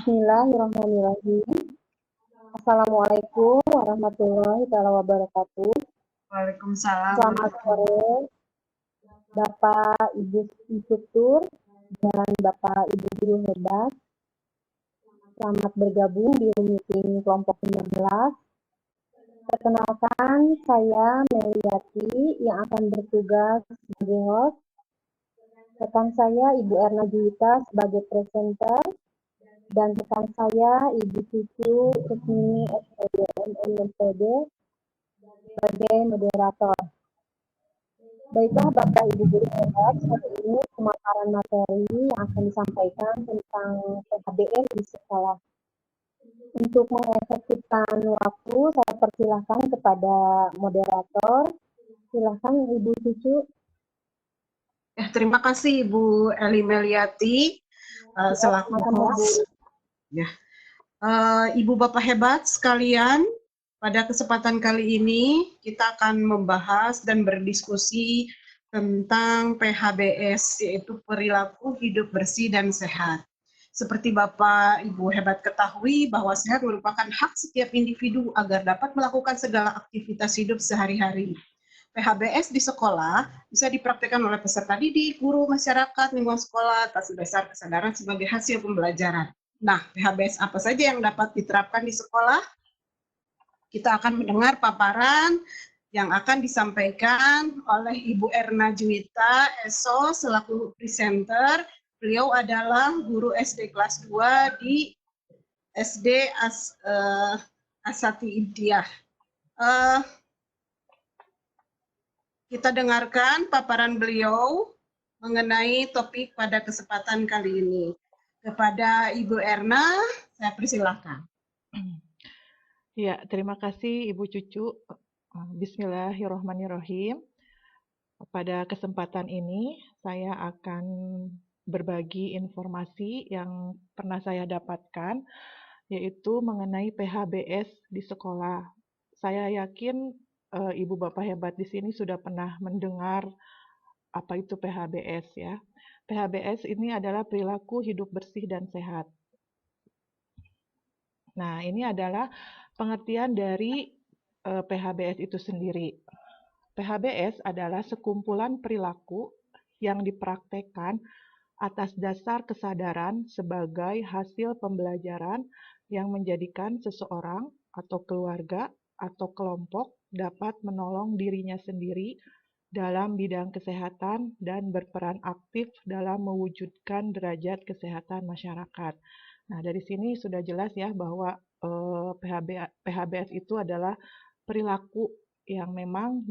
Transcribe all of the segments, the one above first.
Bismillahirrahmanirrahim. Assalamualaikum warahmatullahi wabarakatuh. Waalaikumsalam Selamat sore, Bapak Ibu instruktur dan Bapak Ibu guru hebat. Selamat bergabung di meeting kelompok 15. Perkenalkan, saya Meliati yang akan bertugas sebagai host. Rekan saya Ibu Erna Juwita sebagai presenter. Dan rekan saya Ibu Cucu Rusmini SPD MNPD sebagai moderator. Baiklah Bapak Ibu guru hebat, hari ini pemaparan materi yang akan disampaikan tentang PHBS di sekolah. Untuk mengefektifkan waktu, saya persilahkan kepada moderator. Silakan Ibu Cucu. Terima kasih Ibu Eli Meliati selaku host. Ibu Bapak hebat sekalian, pada kesempatan kali ini kita akan membahas dan berdiskusi tentang PHBS, yaitu perilaku hidup bersih dan sehat. Seperti Bapak Ibu hebat ketahui bahwa sehat merupakan hak setiap individu agar dapat melakukan segala aktivitas hidup sehari-hari. PHBS di sekolah bisa dipraktikkan oleh peserta didik, guru, masyarakat, lingkungan sekolah atas dasar kesadaran sebagai hasil pembelajaran. Nah, PHBS apa saja yang dapat diterapkan di sekolah? Kita akan mendengar paparan yang akan disampaikan oleh Ibu Erna Juwita, SO, selaku presenter. Beliau adalah guru SD kelas 2 di SD Asati Ibtiah. Kita dengarkan paparan beliau mengenai topik pada kesempatan kali ini. Kepada Ibu Erna, saya persilahkan. Ya, terima kasih Ibu Cucu. Bismillahirrahmanirrahim. Pada kesempatan ini, saya akan berbagi informasi yang pernah saya dapatkan, yaitu mengenai PHBS di sekolah. Saya yakin Ibu Bapak hebat di sini sudah pernah mendengar apa itu PHBS ya. PHBS ini adalah perilaku hidup bersih dan sehat. Nah, ini adalah pengertian dari PHBS itu sendiri. PHBS adalah sekumpulan perilaku yang dipraktekkan atas dasar kesadaran sebagai hasil pembelajaran yang menjadikan seseorang atau keluarga atau kelompok dapat menolong dirinya sendiri dalam bidang kesehatan dan berperan aktif dalam mewujudkan derajat kesehatan masyarakat. Nah, dari sini sudah jelas ya bahwa PHBS itu adalah perilaku yang memang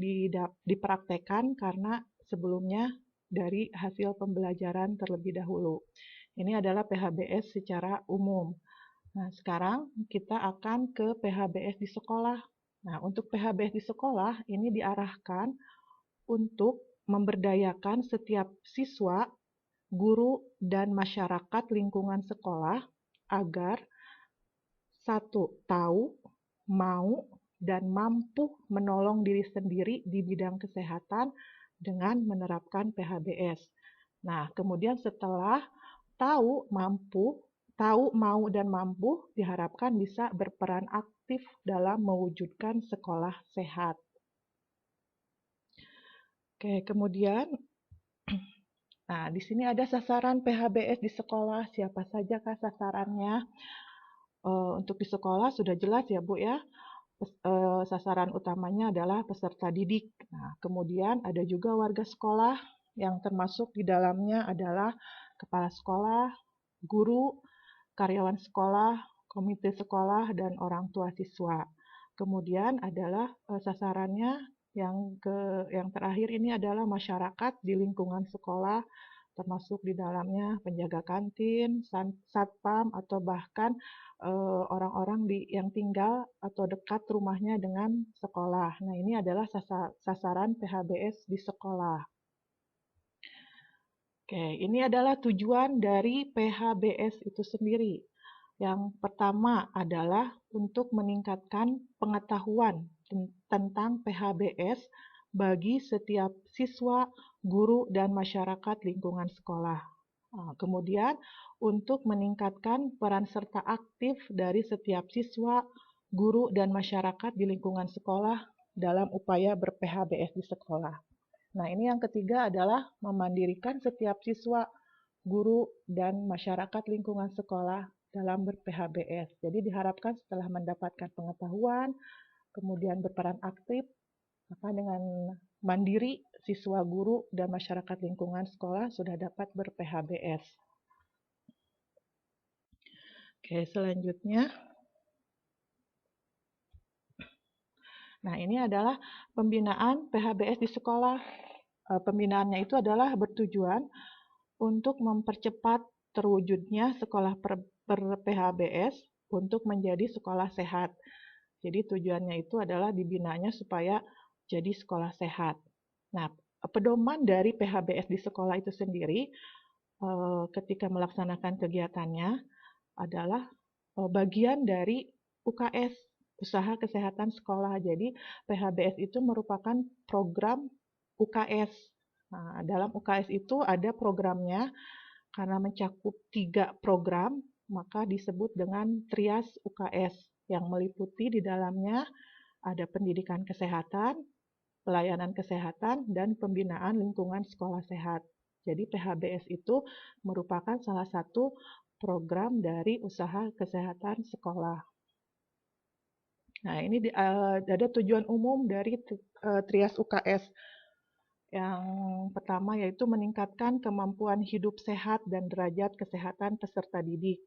dipraktekkan karena sebelumnya dari hasil pembelajaran terlebih dahulu. Ini adalah PHBS secara umum. Nah, sekarang kita akan ke PHBS di sekolah. Nah, untuk PHBS di sekolah ini diarahkan untuk memberdayakan setiap siswa, guru, dan masyarakat lingkungan sekolah agar satu, tahu, mau, dan mampu menolong diri sendiri di bidang kesehatan dengan menerapkan PHBS. Nah, kemudian setelah tahu, mau, dan mampu, diharapkan bisa berperan aktif dalam mewujudkan sekolah sehat. Oke, kemudian, nah di sini ada sasaran PHBS di sekolah. Siapa sajakah sasarannya? Untuk di sekolah sudah jelas ya Bu ya. Sasaran utamanya adalah peserta didik. Nah, kemudian ada juga warga sekolah yang termasuk di dalamnya adalah kepala sekolah, guru, karyawan sekolah, komite sekolah, dan orang tua siswa. Kemudian adalah sasarannya yang terakhir ini adalah masyarakat di lingkungan sekolah, termasuk di dalamnya penjaga kantin, satpam, atau bahkan orang-orang yang tinggal atau dekat rumahnya dengan sekolah. Nah, ini adalah sasaran PHBS di sekolah. Oke, ini adalah tujuan dari PHBS itu sendiri. Yang pertama adalah untuk meningkatkan pengetahuan tentang PHBS bagi setiap siswa, guru, dan masyarakat lingkungan sekolah. Kemudian untuk meningkatkan peran serta aktif dari setiap siswa, guru, dan masyarakat di lingkungan sekolah dalam upaya ber-PHBS di sekolah. Nah, ini yang ketiga adalah memandirikan setiap siswa, guru, dan masyarakat lingkungan sekolah dalam ber-PHBS. Jadi diharapkan setelah mendapatkan pengetahuan, kemudian berperan aktif, maka dengan mandiri, siswa, guru, dan masyarakat lingkungan sekolah sudah dapat ber-PHBS. Oke, selanjutnya. Nah, ini adalah pembinaan PHBS di sekolah. Pembinaannya itu adalah bertujuan untuk mempercepat terwujudnya sekolah per-PHBS untuk menjadi sekolah sehat. Jadi tujuannya itu adalah dibinanya supaya jadi sekolah sehat. Nah, pedoman dari PHBS di sekolah itu sendiri ketika melaksanakan kegiatannya adalah bagian dari UKS, Usaha Kesehatan Sekolah. Jadi PHBS itu merupakan program UKS. Nah, dalam UKS itu ada programnya, karena mencakup 3 program, maka disebut dengan Trias UKS, yang meliputi di dalamnya ada pendidikan kesehatan, pelayanan kesehatan, dan pembinaan lingkungan sekolah sehat. Jadi PHBS itu merupakan salah satu program dari usaha kesehatan sekolah. Nah, ini ada tujuan umum dari Trias UKS. Yang pertama yaitu meningkatkan kemampuan hidup sehat dan derajat kesehatan peserta didik.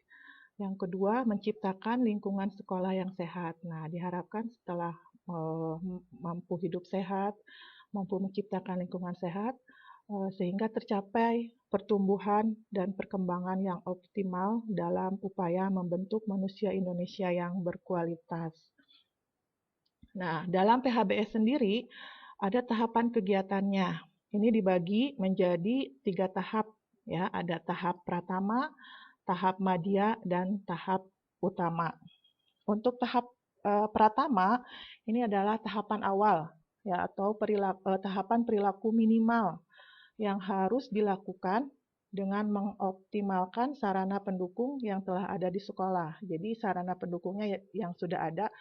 Yang kedua, menciptakan lingkungan sekolah yang sehat. Nah, diharapkan setelah mampu hidup sehat, mampu menciptakan lingkungan sehat, sehingga tercapai pertumbuhan dan perkembangan yang optimal dalam upaya membentuk manusia Indonesia yang berkualitas. Nah, dalam PHBS sendiri ada tahapan kegiatannya. Ini dibagi menjadi 3 tahap, ya. Ada tahap pratama, tahap madya, dan tahap utama. Untuk tahap pratama ini adalah tahapan awal, ya, atau tahapan perilaku minimal yang harus dilakukan dengan mengoptimalkan sarana pendukung yang telah ada di sekolah. Jadi sarana pendukungnya yang sudah ada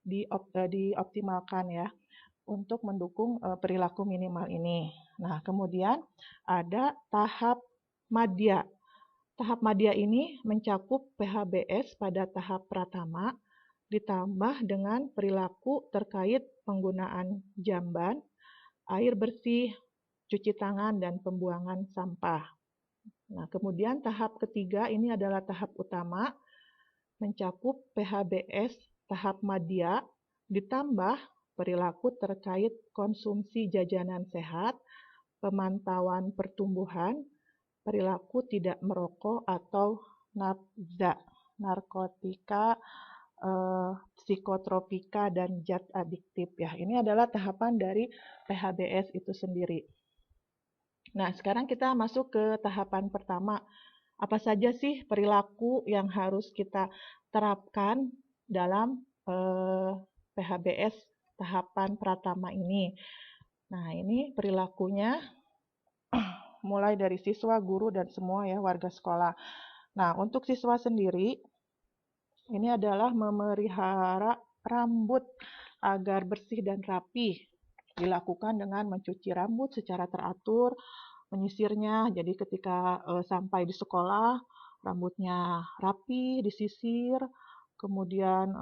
dioptimalkan, ya, untuk mendukung perilaku minimal ini. Nah, kemudian ada tahap madya. Tahap madya ini mencakup PHBS pada tahap pratama, ditambah dengan perilaku terkait penggunaan jamban, air bersih, cuci tangan, dan pembuangan sampah. Nah, kemudian tahap ketiga ini adalah tahap utama, mencakup PHBS tahap madya, ditambah perilaku terkait konsumsi jajanan sehat, pemantauan pertumbuhan, perilaku tidak merokok atau nafza, narkotika, psikotropika, dan zat adiktif, ya. Ini adalah tahapan dari PHBS itu sendiri. Nah, sekarang kita masuk ke tahapan pertama. Apa saja sih perilaku yang harus kita terapkan dalam PHBS tahapan pratama ini? Nah, ini perilakunya mulai dari siswa, guru, dan semua, ya, warga sekolah. Nah, untuk siswa sendiri, ini adalah memelihara rambut agar bersih dan rapi. Dilakukan dengan mencuci rambut secara teratur, menyisirnya. Jadi ketika sampai di sekolah, rambutnya rapi, disisir, kemudian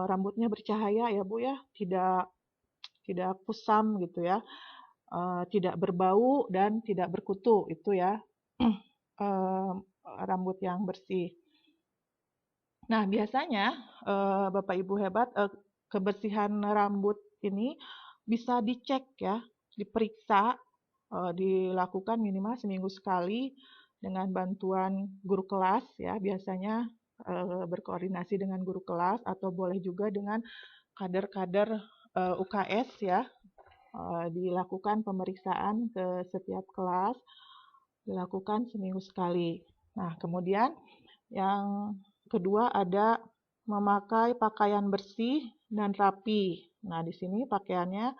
rambutnya bercahaya, ya Bu, ya, tidak kusam gitu, ya, tidak berbau dan tidak berkutu, itu, ya, rambut yang bersih. Nah, biasanya Bapak Ibu hebat, kebersihan rambut ini bisa dicek, ya, diperiksa, dilakukan minimal seminggu sekali dengan bantuan guru kelas, ya, biasanya berkoordinasi dengan guru kelas atau boleh juga dengan kader-kader UKS, ya, dilakukan pemeriksaan ke setiap kelas, dilakukan seminggu sekali. Nah, kemudian yang kedua ada memakai pakaian bersih dan rapi. Nah, di sini pakaiannya,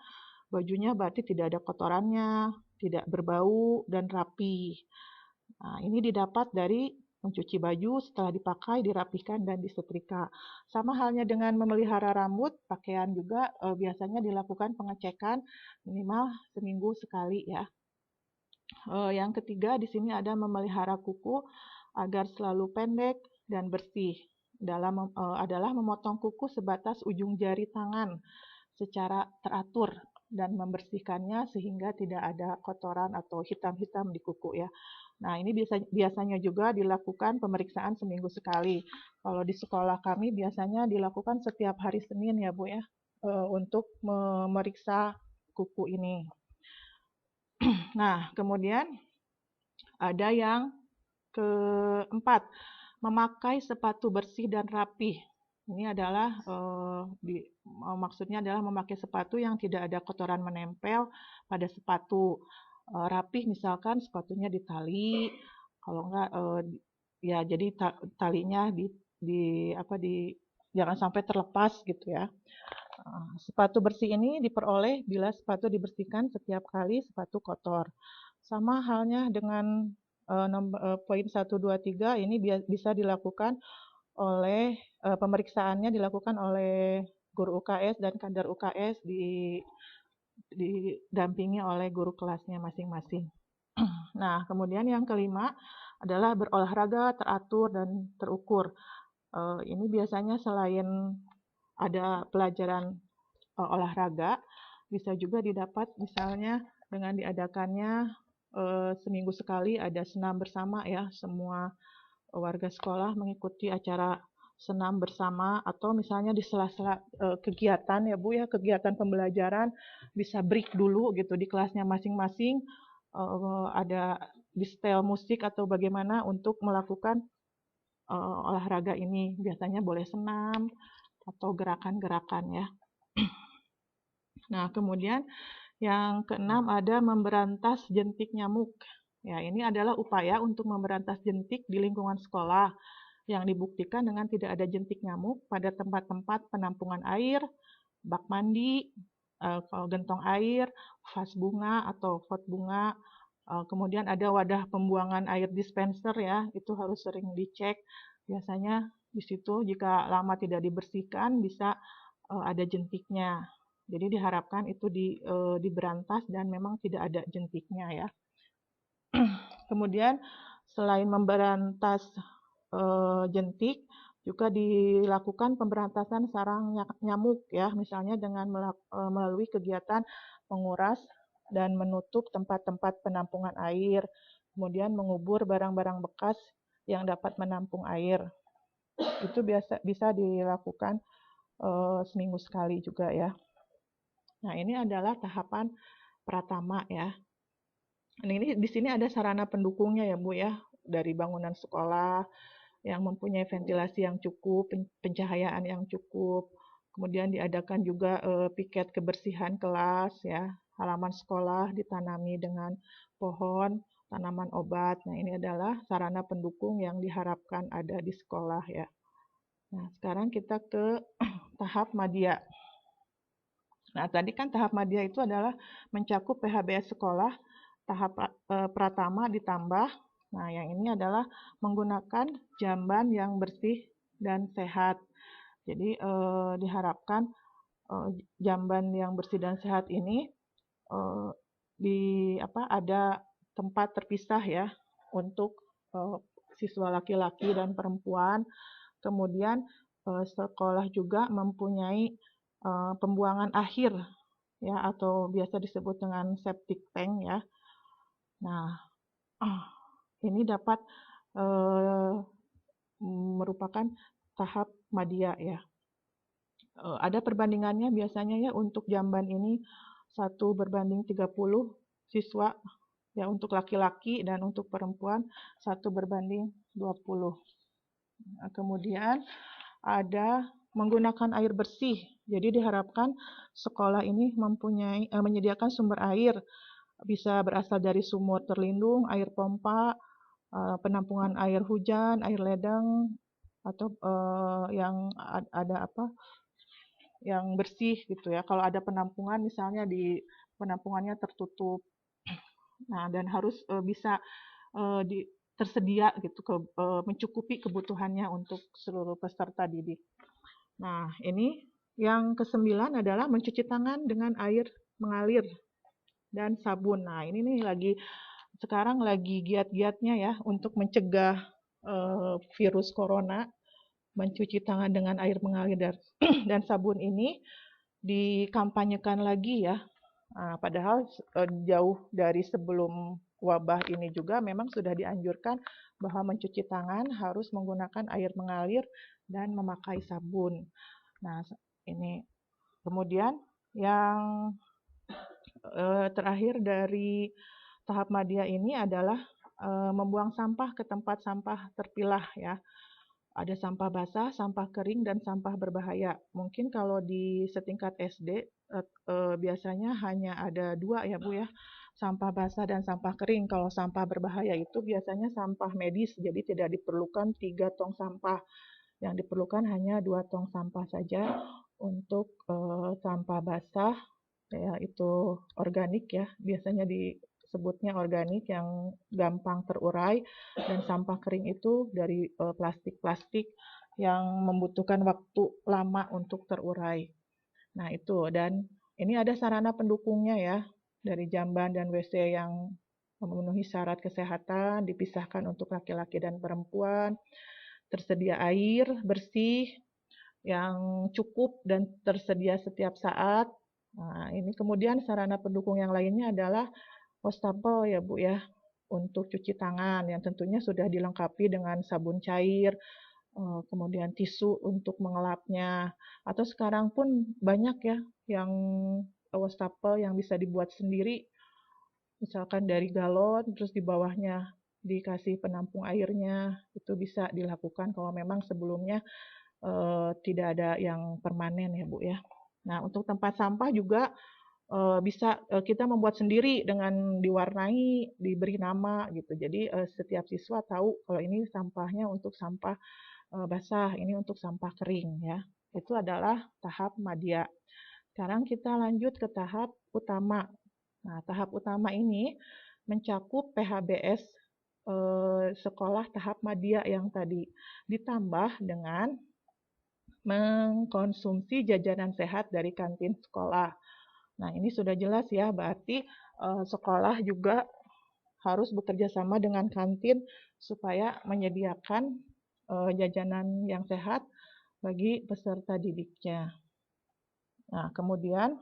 bajunya berarti tidak ada kotorannya, tidak berbau, dan rapi. Nah, ini didapat dari mencuci baju, setelah dipakai, dirapikan, dan disetrika. Sama halnya dengan memelihara rambut, pakaian juga biasanya dilakukan pengecekan minimal seminggu sekali ya. Yang ketiga di sini ada memelihara kuku agar selalu pendek dan bersih. Adalah memotong kuku sebatas ujung jari tangan secara teratur dan membersihkannya sehingga tidak ada kotoran atau hitam-hitam di kuku ya. Nah, ini biasanya juga dilakukan pemeriksaan seminggu sekali. Kalau di sekolah kami biasanya dilakukan setiap hari Senin ya Bu ya, untuk memeriksa kuku ini. Nah, kemudian ada yang keempat, memakai sepatu bersih dan rapih. Ini adalah maksudnya adalah memakai sepatu yang tidak ada kotoran menempel pada sepatu. Rapih misalkan sepatunya ditali, kalau enggak ya jadi talinya jangan sampai terlepas gitu ya. Sepatu bersih ini diperoleh bila sepatu dibersihkan setiap kali sepatu kotor. Sama halnya dengan poin 1, 2, 3 ini bisa dilakukan oleh pemeriksaannya dilakukan oleh guru UKS dan kadar UKS didampingi oleh guru kelasnya masing-masing. Nah, kemudian yang kelima adalah berolahraga teratur dan terukur. Ini biasanya selain ada pelajaran olahraga, bisa juga didapat misalnya dengan diadakannya seminggu sekali ada senam bersama ya, semua warga sekolah mengikuti acara senam bersama, atau misalnya di sela-sela kegiatan ya Bu ya, kegiatan pembelajaran bisa break dulu gitu di kelasnya masing-masing, ada di setel musik atau bagaimana untuk melakukan olahraga ini. Biasanya boleh senam atau gerakan-gerakan ya. Nah, kemudian yang keenam ada memberantas jentik nyamuk. Ya, ini adalah upaya untuk memberantas jentik di lingkungan sekolah yang dibuktikan dengan tidak ada jentik nyamuk pada tempat-tempat penampungan air, bak mandi, gentong air, vas bunga atau pot bunga. Kemudian ada wadah pembuangan air dispenser ya, itu harus sering dicek. Biasanya di situ jika lama tidak dibersihkan bisa ada jentiknya. Jadi diharapkan itu diberantas dan memang tidak ada jentiknya ya. Kemudian selain memberantas jentik, juga dilakukan pemberantasan sarang nyamuk ya, misalnya dengan melalui kegiatan menguras dan menutup tempat-tempat penampungan air, kemudian mengubur barang-barang bekas yang dapat menampung air. Itu bisa dilakukan seminggu sekali juga ya. Nah, ini adalah tahapan pratama ya. Nah, ini di sini ada sarana pendukungnya ya Bu ya, dari bangunan sekolah yang mempunyai ventilasi yang cukup, pencahayaan yang cukup. Kemudian diadakan juga piket kebersihan kelas ya. Halaman sekolah ditanami dengan pohon, tanaman obat. Nah, ini adalah sarana pendukung yang diharapkan ada di sekolah ya. Nah, sekarang kita ke tahap madya. Nah, tadi kan tahap madya itu adalah mencakup PHBS sekolah, tahap pratama ditambah. Nah, yang ini adalah menggunakan jamban yang bersih dan sehat. Jadi, diharapkan jamban yang bersih dan sehat ini ada tempat terpisah ya untuk siswa laki-laki dan perempuan. Kemudian sekolah juga mempunyai pembuangan akhir ya, atau biasa disebut dengan septic tank ya. Nah, ini dapat merupakan tahap madya ya. Ada perbandingannya biasanya ya, untuk jamban ini 1:30 siswa ya untuk laki-laki, dan untuk perempuan 1:20. Nah, kemudian ada menggunakan air bersih. Jadi diharapkan sekolah ini menyediakan sumber air, bisa berasal dari sumur terlindung, air pompa, penampungan air hujan, air ledeng, atau yang yang bersih gitu ya. Kalau ada penampungan misalnya di penampungannya tertutup. Nah, dan harus bisa tersedia gitu, mencukupi kebutuhannya untuk seluruh peserta didik. Nah, ini yang ke-9 adalah mencuci tangan dengan air mengalir dan sabun. Nah, ini nih sekarang lagi giat-giatnya ya untuk mencegah virus corona. Mencuci tangan dengan air mengalir dan sabun ini dikampanyekan lagi ya. Nah, padahal jauh dari sebelum wabah ini juga memang sudah dianjurkan bahwa mencuci tangan harus menggunakan air mengalir dan memakai sabun. Nah, ini kemudian yang terakhir dari tahap madya ini adalah membuang sampah ke tempat sampah terpilah ya. Ada sampah basah, sampah kering, dan sampah berbahaya. Mungkin kalau di setingkat SD biasanya hanya ada 2 ya Bu ya, sampah basah dan sampah kering. Kalau sampah berbahaya itu biasanya sampah medis, jadi tidak diperlukan 3 tong sampah. Yang diperlukan hanya 2 tong sampah saja untuk sampah basah, yaitu organik ya, biasanya disebutnya organik yang gampang terurai, dan sampah kering itu dari plastik-plastik yang membutuhkan waktu lama untuk terurai. Nah itu, dan ini ada sarana pendukungnya ya, dari jamban dan WC yang memenuhi syarat kesehatan, dipisahkan untuk laki-laki dan perempuan, tersedia air bersih yang cukup dan tersedia setiap saat. Nah, ini kemudian sarana pendukung yang lainnya adalah wastafel ya Bu ya, untuk cuci tangan yang tentunya sudah dilengkapi dengan sabun cair, kemudian tisu untuk mengelapnya, atau sekarang pun banyak ya yang wastafel yang bisa dibuat sendiri, misalkan dari galon, terus di bawahnya dikasih penampung airnya, itu bisa dilakukan kalau memang sebelumnya tidak ada yang permanen ya Bu ya. Nah, untuk tempat sampah juga bisa kita membuat sendiri dengan diwarnai, diberi nama gitu. Jadi setiap siswa tahu kalau ini sampahnya untuk sampah basah, ini untuk sampah kering ya. Itu adalah tahap madya. Sekarang kita lanjut ke tahap utama. Nah, tahap utama ini mencakup PHBS sekolah tahap madya yang tadi, ditambah dengan mengkonsumsi jajanan sehat dari kantin sekolah. Nah, ini sudah jelas ya, berarti sekolah juga harus bekerja sama dengan kantin supaya menyediakan jajanan yang sehat bagi peserta didiknya. Nah, kemudian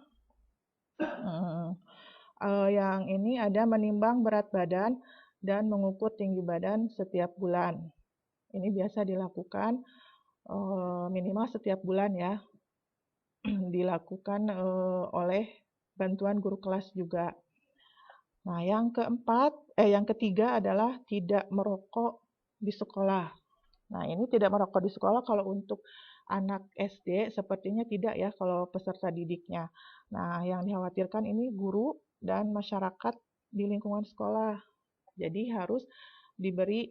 yang ini ada menimbang berat badan dan mengukur tinggi badan setiap bulan. Ini biasa dilakukan minimal setiap bulan ya, dilakukan oleh bantuan guru kelas juga. Nah, yang ketiga adalah tidak merokok di sekolah. Nah, ini tidak merokok di sekolah kalau untuk anak SD sepertinya tidak ya kalau peserta didiknya. Nah, yang dikhawatirkan ini guru dan masyarakat di lingkungan sekolah. Jadi harus diberi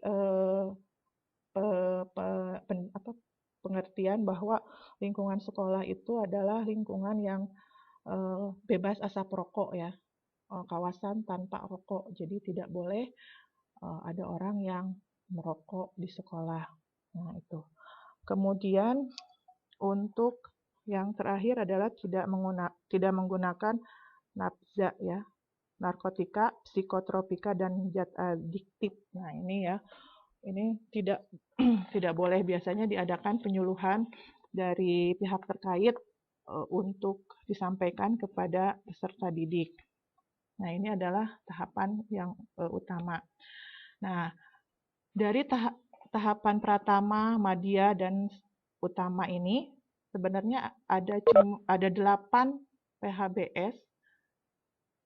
pengertian bahwa lingkungan sekolah itu adalah lingkungan yang bebas asap rokok ya, kawasan tanpa rokok. Jadi tidak boleh ada orang yang merokok di sekolah. Nah, itu. Kemudian untuk yang terakhir adalah tidak menggunakan nafza ya, narkotika, psikotropika, dan zat adiktif. Nah, ini ya. Ini tidak boleh, biasanya diadakan penyuluhan dari pihak terkait untuk disampaikan kepada peserta didik. Nah, ini adalah tahapan yang utama. Nah, dari tahapan pratama, madya, dan utama ini sebenarnya ada 8 PHBS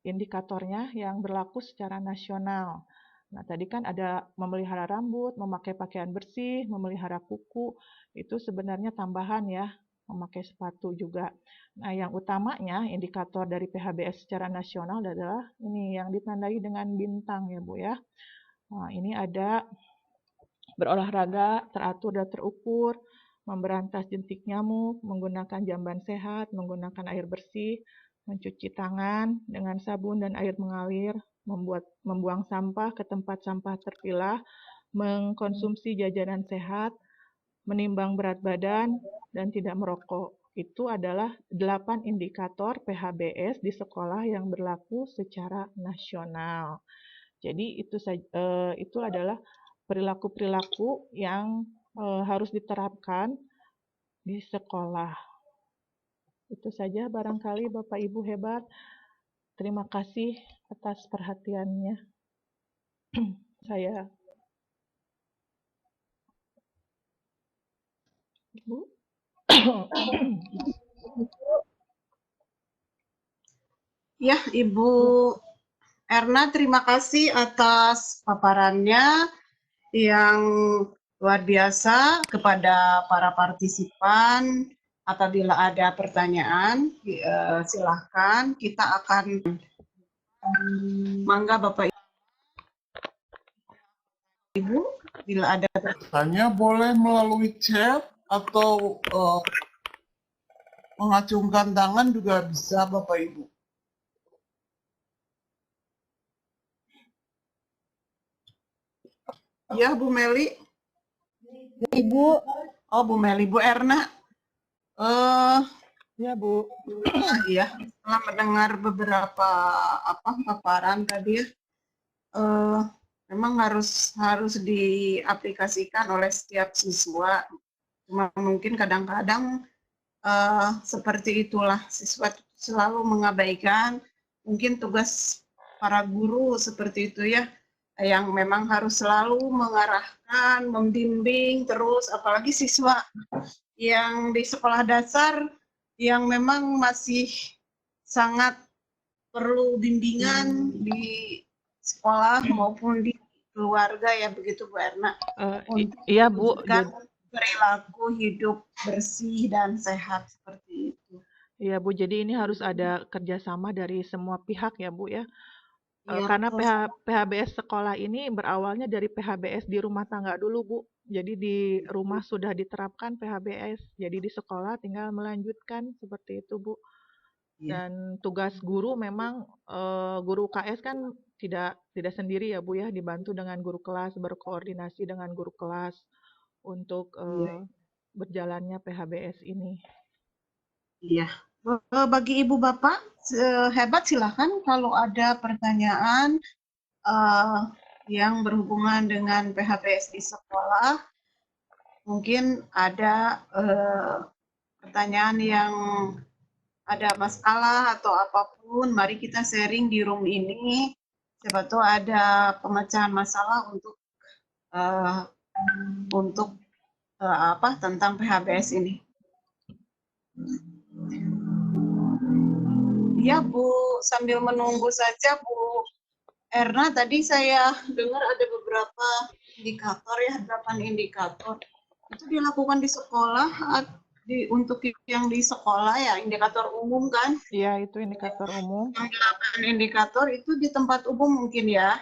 indikatornya yang berlaku secara nasional. Nah, tadi kan ada memelihara rambut, memakai pakaian bersih, memelihara kuku, itu sebenarnya tambahan ya, memakai sepatu juga. Nah, yang utamanya indikator dari PHBS secara nasional adalah ini yang ditandai dengan bintang ya Bu ya. Nah, ini ada berolahraga, teratur dan terukur, memberantas jentik nyamuk, menggunakan jamban sehat, menggunakan air bersih, mencuci tangan dengan sabun dan air mengalir, membuang sampah ke tempat sampah terpilah, mengkonsumsi jajanan sehat, menimbang berat badan, dan tidak merokok. Itu adalah 8 indikator PHBS di sekolah yang berlaku secara nasional. Jadi itu adalah perilaku-perilaku yang harus diterapkan di sekolah. Itu saja barangkali Bapak Ibu hebat. Terima kasih atas perhatiannya. Saya Ibu. Ya, Ibu Erna, terima kasih atas paparannya yang luar biasa kepada para partisipan. Apabila ada pertanyaan, silahkan. Kita akan mangga Bapak Ibu, bila ada Tanya boleh melalui chat atau mengacungkan tangan juga bisa Bapak Ibu. Ya, Bu Meli. Ibu. Oh, Bu Meli, Bu Erna. Ya, Bu. Ya, setelah mendengar beberapa paparan tadi ya, memang harus diaplikasikan oleh setiap siswa. Cuma mungkin kadang-kadang seperti itulah siswa selalu mengabaikan. Mungkin tugas para guru seperti itu ya, yang memang harus selalu mengarahkan, membimbing terus, apalagi siswa yang di sekolah dasar yang memang masih sangat perlu bimbingan di sekolah maupun di keluarga ya, begitu Bu Erna. Iya Bu. Perilaku hidup bersih dan sehat seperti itu. Iya Bu, jadi ini harus ada kerjasama dari semua pihak ya Bu ya. Ya, karena PHBS sekolah ini berawalnya dari PHBS di rumah tangga dulu Bu. Jadi di rumah sudah diterapkan PHBS, jadi di sekolah tinggal melanjutkan seperti itu Bu. Dan tugas guru memang guru KS kan tidak sendiri ya Bu ya, dibantu dengan guru kelas, berkoordinasi dengan guru kelas untuk berjalannya PHBS ini. Iya. Bagi Ibu Bapak hebat, silahkan kalau ada pertanyaan yang berhubungan dengan PHBS di sekolah, mungkin ada pertanyaan yang ada masalah atau apapun, mari kita sharing di room ini. Siapa tahu ada pemecahan masalah untuk tentang PHBS ini. Ya Bu, sambil menunggu saja Bu Erna, tadi saya dengar ada beberapa indikator ya, 8 indikator. Itu dilakukan di sekolah, untuk yang di sekolah ya, indikator umum kan? Iya, itu indikator umum. Yang 8 indikator itu di tempat umum mungkin ya?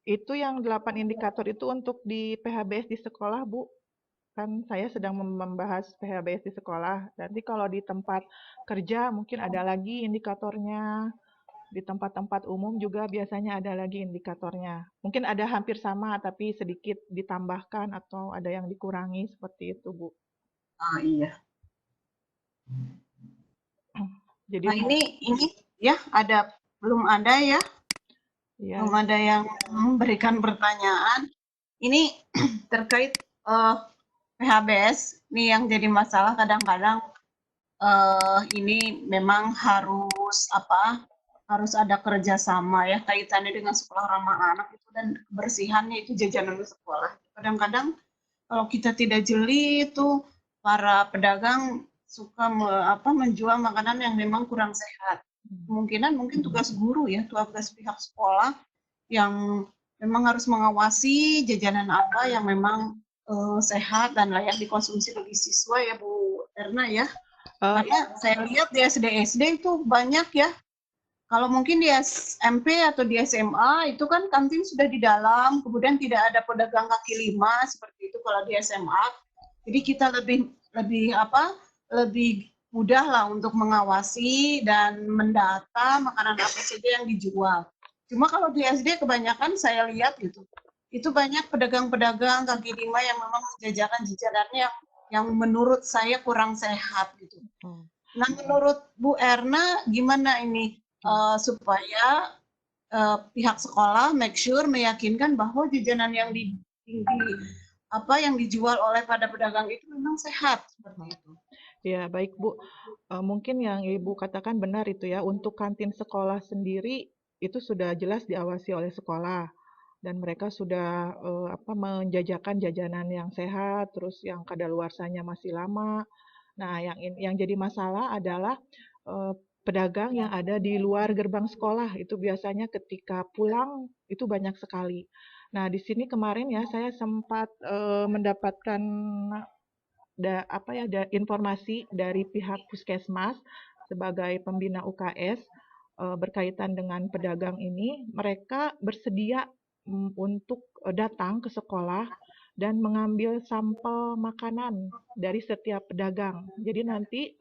Itu yang 8 indikator itu untuk di PHBS di sekolah Bu. Kan saya sedang membahas PHBS di sekolah. Nanti kalau di tempat kerja mungkin ada lagi indikatornya. Di tempat-tempat umum juga biasanya ada lagi indikatornya. Mungkin ada hampir sama tapi sedikit ditambahkan atau ada yang dikurangi seperti itu Bu. Iya. Jadi nah ini ya belum ada ya? Ya. Belum ada yang memberikan pertanyaan. Ini terkait PHBS, ini yang jadi masalah kadang-kadang ini memang harus ada kerjasama ya, kaitannya dengan sekolah ramah anak itu, dan kebersihannya itu jajanan sekolah. Kadang-kadang kalau kita tidak jeli itu para pedagang suka menjual makanan yang memang kurang sehat. Mungkin tugas guru ya, tugas pihak sekolah yang memang harus mengawasi jajanan apa yang memang sehat dan layak dikonsumsi bagi siswa ya Bu Erna ya. Karena saya lihat di SD itu banyak ya. Kalau mungkin di SMP atau di SMA itu kan kantin sudah di dalam, kemudian tidak ada pedagang kaki lima seperti itu kalau di SMA. Jadi kita lebih mudah lah untuk mengawasi dan mendata makanan apa saja yang dijual. Cuma kalau di SD kebanyakan saya lihat gitu, itu banyak pedagang-pedagang kaki lima yang memang menjajakan jajanannya yang menurut saya kurang sehat gitu. Nah, menurut Bu Erna gimana ini supaya pihak sekolah make sure meyakinkan bahwa jajanan yang yang dijual oleh pada pedagang itu memang sehat seperti itu. Ya, baik Bu. Mungkin yang Ibu katakan benar itu ya, untuk kantin sekolah sendiri itu sudah jelas diawasi oleh sekolah dan mereka sudah menjajakan jajanan yang sehat, terus yang kadaluarsanya masih lama. Nah, yang jadi masalah adalah pedagang yang ada di luar gerbang sekolah itu biasanya ketika pulang itu banyak sekali. Nah, di sini kemarin ya saya sempat mendapatkan informasi dari pihak Puskesmas sebagai pembina UKS berkaitan dengan pedagang ini. Mereka bersedia untuk datang ke sekolah dan mengambil sampel makanan dari setiap pedagang. Jadi nanti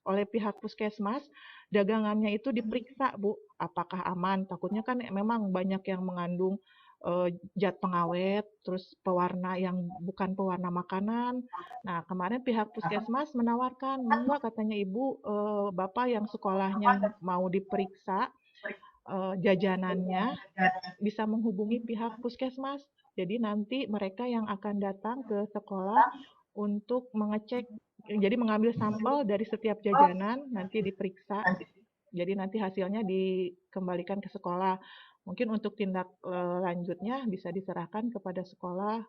oleh pihak Puskesmas dagangannya itu diperiksa, Bu, apakah aman. Takutnya kan memang banyak yang mengandung zat pengawet, terus pewarna yang bukan pewarna makanan. Nah, kemarin pihak Puskesmas menawarkan, enggak katanya Ibu, Bapak yang sekolahnya mau diperiksa jajanannya bisa menghubungi pihak Puskesmas. Jadi nanti mereka yang akan datang ke sekolah untuk mengecek, jadi mengambil sampel dari setiap jajanan, nanti diperiksa. Jadi nanti hasilnya dikembalikan ke sekolah. Mungkin untuk tindak lanjutnya bisa diserahkan kepada sekolah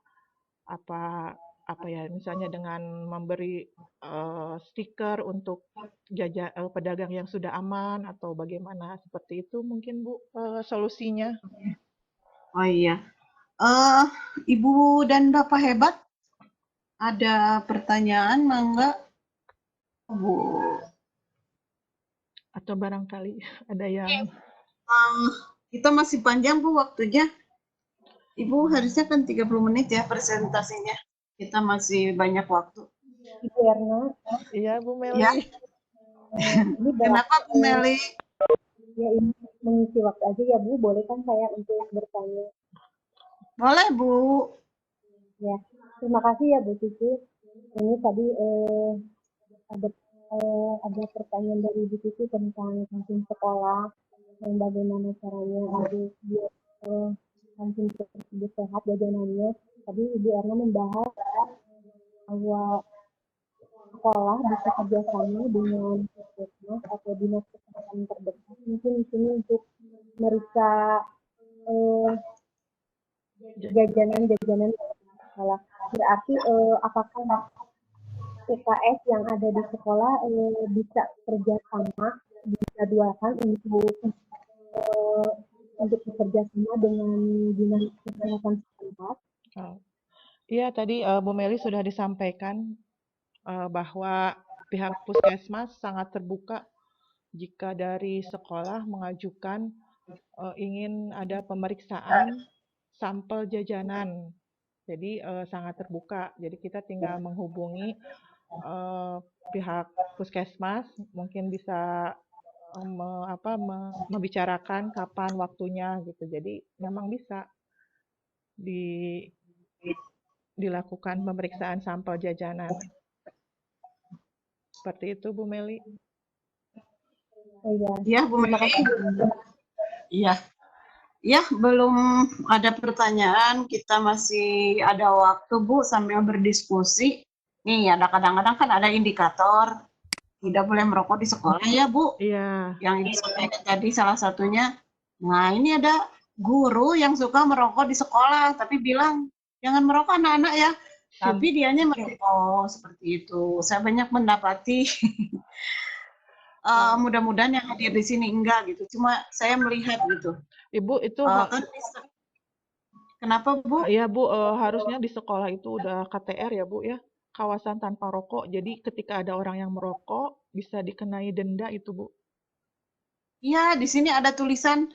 misalnya dengan memberi stiker untuk pedagang yang sudah aman atau bagaimana, seperti itu mungkin Bu solusinya. Oh iya, Ibu dan Bapak hebat, ada pertanyaan mangga Bu? Atau barangkali ada yang kita masih panjang Bu waktunya. Ibu harusnya kan 30 menit ya presentasinya. Kita masih banyak waktu. Ibu Erna. Iya Bu Meli. Ya. Kenapa Bu Meli? Ya, ini mengisi waktu aja ya Bu, boleh kan saya untuk bertanya? Boleh Bu. Ya, terima kasih ya Bu Cici. Ini tadi ada pertanyaan dari Bu Cici tentang kantin sekolah dan bagaimana caranya untuk biar kantin tersebut sehat jajanannya. Tadi Ibu Erna membahas bahwa sekolah bisa kerjasama dengan puskesmas atau dinas kesehatan terdekat mungkin di sini untuk meriksa jajanan-jajanan sekolah. Berarti apakah PKS yang ada di sekolah bisa kerjasama, dijadwalkan untuk bekerjasama dengan dinas kesehatan setempat? Iya, tadi Bu Meli sudah disampaikan bahwa pihak Puskesmas sangat terbuka jika dari sekolah mengajukan ingin ada pemeriksaan sampel jajanan. Jadi sangat terbuka. Jadi kita tinggal menghubungi pihak Puskesmas, mungkin bisa membicarakan kapan waktunya gitu. Jadi memang bisa dilakukan pemeriksaan sampel jajanan. Seperti itu Bu Meli. Iya Bu Meli. Iya. Ya, belum ada pertanyaan. Kita masih ada waktu Bu sambil berdiskusi. Nih, ada kadang-kadang kan ada indikator tidak boleh merokok di sekolah ya Bu. Iya. Yang disampaikan tadi salah satunya. Nah, ini ada guru yang suka merokok di sekolah, tapi bilang jangan merokok anak-anak ya. Tapi dianya merokok seperti itu. Saya banyak mendapati. Mudah-mudahan yang hadir di sini enggak gitu. Cuma saya melihat gitu. Ibu itu kenapa Bu? Iya Bu, harusnya di sekolah itu udah KTR ya Bu ya, kawasan tanpa rokok. Jadi ketika ada orang yang merokok bisa dikenai denda itu Bu. Iya, di sini ada tulisan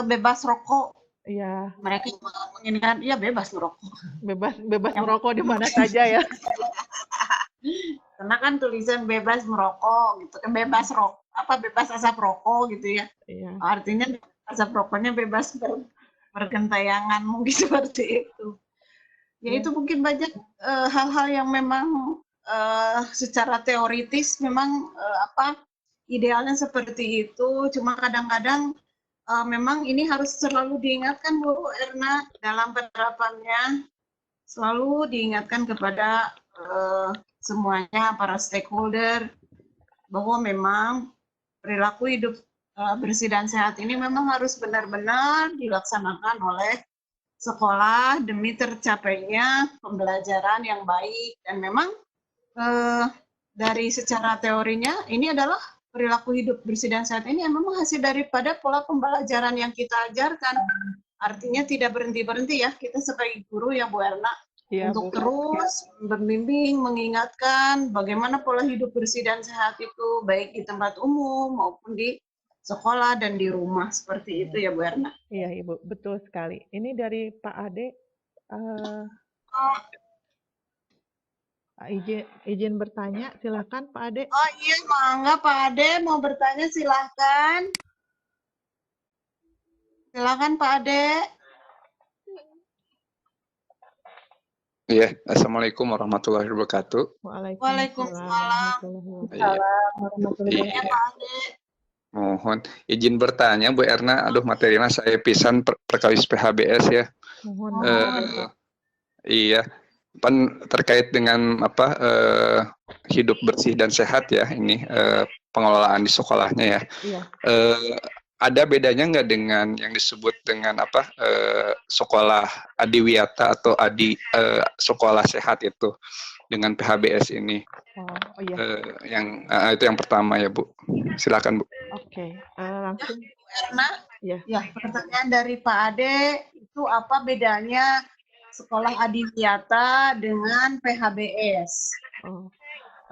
bebas rokok. Iya. Mereka menginginkan ya bebas merokok. Bebas merokok di mana saja ya. Karena kan tulisan bebas merokok gitu kan, bebas asap rokok gitu ya. Iya. Artinya asap rokoknya bebas pergentayangan mungkin seperti itu. Ya itu mungkin banyak hal-hal yang memang secara teoritis memang idealnya seperti itu. Cuma kadang-kadang memang ini harus selalu diingatkan Bu Erna dalam penerapannya, selalu diingatkan kepada semuanya para stakeholder bahwa memang perilaku hidup bersih dan sehat ini memang harus benar-benar dilaksanakan oleh sekolah demi tercapainya pembelajaran yang baik. Dan memang dari secara teorinya ini adalah perilaku hidup bersih dan sehat ini yang memang hasil daripada pola pembelajaran yang kita ajarkan. Artinya tidak berhenti-berhenti ya kita sebagai guru ya Bu Erna, untuk terus membimbing, mengingatkan bagaimana pola hidup bersih dan sehat itu baik di tempat umum maupun di sekolah dan di rumah, seperti itu ya Bu Erna. Iya Ibu, betul sekali. Ini dari Pak Ade, izin bertanya, silakan Pak Ade. Oh iya, mangga Pak Ade mau bertanya silakan. Silakan Pak Ade. Iya, assalamualaikum warahmatullahi wabarakatuh. Waalaikumsalam. Iya, Pak Ade. Mohon izin bertanya Bu Erna, aduh materinya saya pisan perkawis PHBS ya. Iya, pan terkait dengan hidup bersih dan sehat ya ini pengelolaan di sekolahnya ya. Iya. Ada bedanya nggak dengan yang disebut dengan sekolah adiwiyata atau sekolah sehat itu dengan PHBS ini? Oh iya. Itu yang pertama ya Bu. Silakan Bu. Oke, langsung. Bu Erna, ya pertanyaan dari Pak Ade itu apa bedanya sekolah adiwiyata dengan PHBS?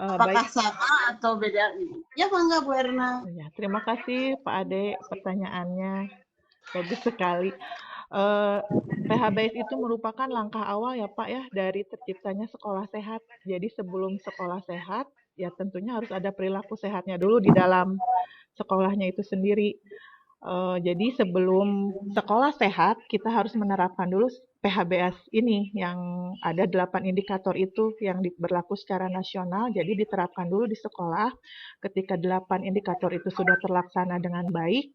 Apakah sama atau beda? Ya bangga Bu Erna. Ya, terima kasih Pak Ade pertanyaannya, bagus sekali. PHBS itu merupakan langkah awal ya Pak ya dari terciptanya sekolah sehat. Jadi sebelum sekolah sehat ya tentunya harus ada perilaku sehatnya dulu di dalam sekolahnya itu sendiri. Jadi sebelum sekolah sehat kita harus menerapkan dulu PHBS ini yang ada 8 indikator itu yang berlaku secara nasional. Jadi diterapkan dulu di sekolah. Ketika 8 indikator itu sudah terlaksana dengan baik,